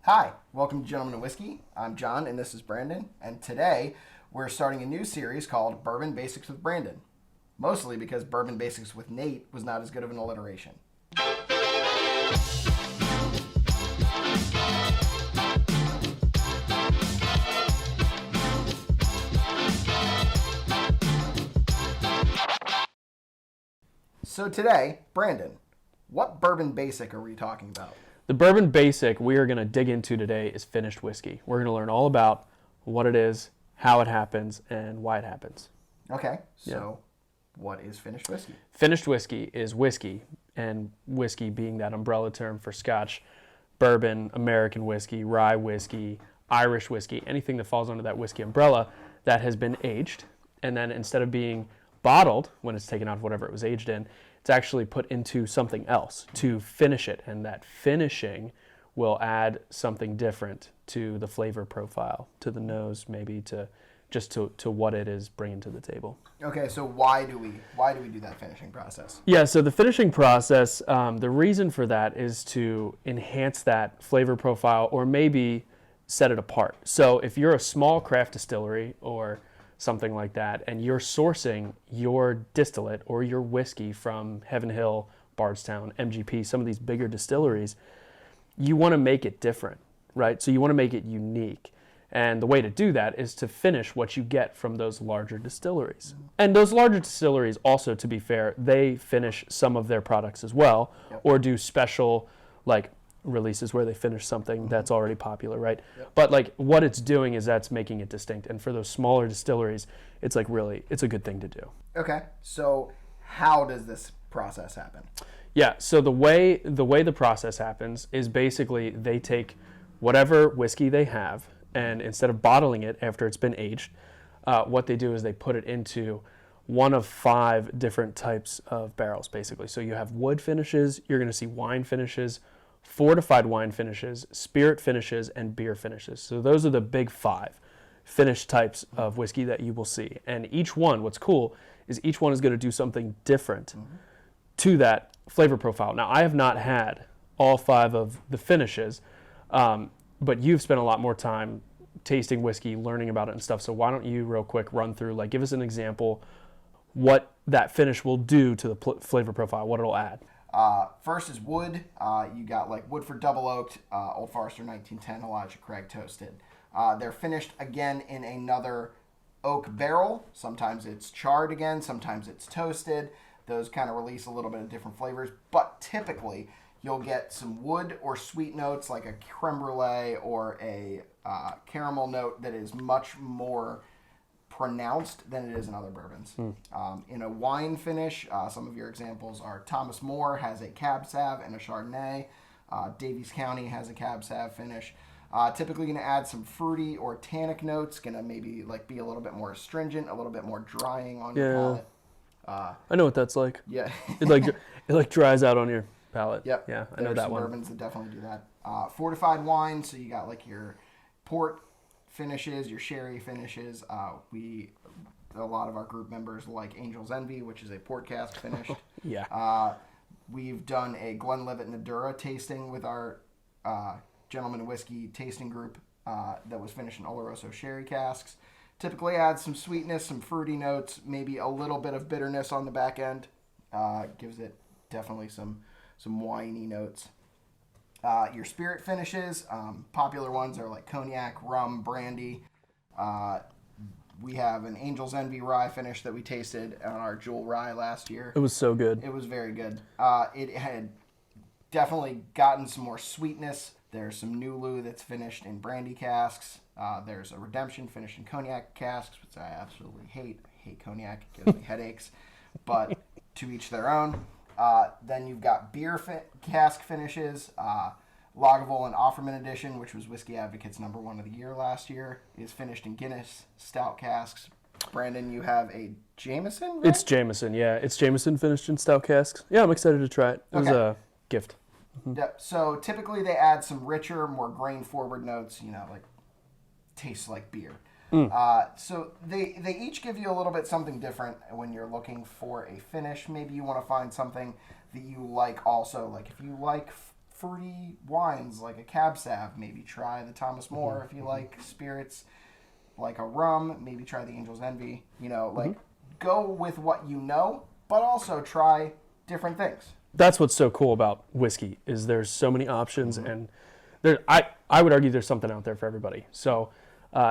Hi, welcome to Gentlemen of Whiskey. I'm John and this is Brandon, and today we're starting a new series called Bourbon Basics with Brandon. Mostly because Bourbon Basics with Nate was not as good of an alliteration. So today, Brandon, what bourbon basic are we talking about? The bourbon basic we are going to dig into today is finished whiskey. We're going to learn all about what it is, how it happens, and why it happens. Okay, so what is finished whiskey? Finished whiskey is whiskey, and whiskey being that umbrella term for Scotch, bourbon, American whiskey, rye whiskey, Irish whiskey, anything that falls under that whiskey umbrella that has been aged, and then instead of being bottled when it's taken out of whatever it was aged in, it's actually put into something else to finish it, and that finishing will add something different to the flavor profile, to the nose, maybe to what it is bringing to the table. Okay, so why do we do that finishing process? Yeah, so the finishing process, the reason for that is to enhance that flavor profile or maybe set it apart. So if you're a small craft distillery or something like that, and you're sourcing your distillate or your whiskey from Heaven Hill, Bardstown, MGP, some of these bigger distilleries, you want to make it different, right? So you want to make it unique. And the way to do that is to finish what you get from those larger distilleries. And those larger distilleries also, to be fair, they finish some of their products as well, or do special like releases where they finish something that's already popular, right? But like what it's doing is that's making it distinct. And for those smaller distilleries, it's like really, it's a good thing to do. Okay, so how does this process happen? Yeah, so the way the process happens is basically they take whatever whiskey they have, and instead of bottling it after it's been aged, what they do is they put it into one of 5 different types of barrels, basically. So you have wood finishes, you're going to see wine finishes, fortified wine finishes, spirit finishes, and beer finishes. So those are the big 5 finished types of whiskey that you will see. And each one, what's cool, is each one is going to do something different to that flavor profile. Now, I have not had all 5 of the finishes, but you've spent a lot more time tasting whiskey, learning about it and stuff. So why don't you real quick run through, like give us an example what that finish will do to the flavor profile, what it'll add. First is wood. You got like Woodford Double Oaked, Old Forester 1910, Elijah Craig Toasted. They're finished again in another oak barrel. Sometimes it's charred again, sometimes it's toasted. Those kind of release a little bit of different flavors, but typically you'll get some wood or sweet notes like a creme brulee or a caramel note that is much more pronounced than it is in other bourbons. In a wine finish, some of your examples are Thomas More has a Cab Sav and a Chardonnay. Davies County has a Cab Sav finish. Typically going to add some fruity or tannic notes, going to maybe like be a little bit more astringent, a little bit more drying on your palate. I know what that's like. Yeah. it dries out on your palate. Yep. Yeah, I know that one. There's bourbons that definitely do that. Fortified wine, so you got like your port finishes, your sherry finishes. A lot of our group members like Angel's Envy, which is a port cask finish. Yeah. We've done a Glenlivet Nadura tasting with our Gentlemen of Whiskey tasting group that was finished in Oloroso sherry casks. Typically adds some sweetness, some fruity notes, maybe a little bit of bitterness on the back end. Gives it definitely some winey notes. Your spirit finishes, popular ones are like cognac, rum, brandy. We have an Angel's Envy rye finish that we tasted on our Jewel Rye last year. It was so good. It was very good. It had definitely gotten some more sweetness. There's some Nulu that's finished in brandy casks. There's a Redemption finished in cognac casks, which I absolutely hate. I hate cognac. It gives me headaches. But to each their own. Then you've got beer cask finishes. Lagavulin Offerman Edition, which was Whiskey Advocate's #1 of the year last year, is finished in Guinness stout casks. Brandon, you have a Jameson, right? It's Jameson, yeah. It's Jameson finished in stout casks. Yeah, I'm excited to try it. It was a gift. Yep. So typically they add some richer, more grain-forward notes, like tastes like beer. So they each give you a little bit something different when you're looking for a finish. Maybe you want to find something that you like also. Like if you like fruity wines like a Cab Sav. Maybe try the Thomas More if you like spirits like a rum. Maybe try the Angel's Envy. You know, like go with what you know, but also try different things. That's what's so cool about whiskey is there's so many options, and I would argue there's something out there for everybody. So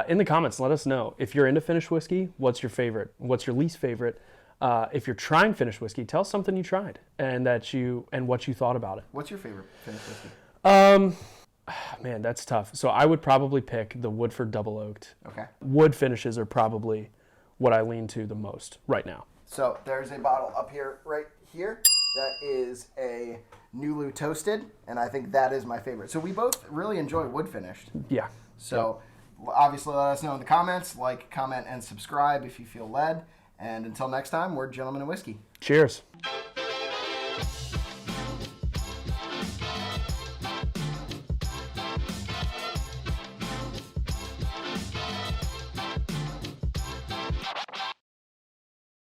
in the comments, let us know if you're into finished whiskey. What's your favorite? What's your least favorite? If you're trying finished whiskey, tell us something you tried and what you thought about it. What's your favorite finished whiskey? Man, that's tough. So I would probably pick the Woodford Double Oaked. Okay. Wood finishes are probably what I lean to the most right now. So there's a bottle up here, right here, that is a Nulu Toasted, and I think that is my favorite. So we both really enjoy wood finished. Yeah. So obviously let us know in the comments, like, comment, and subscribe if you feel led. And until next time, we're Gentlemen of Whiskey. Cheers.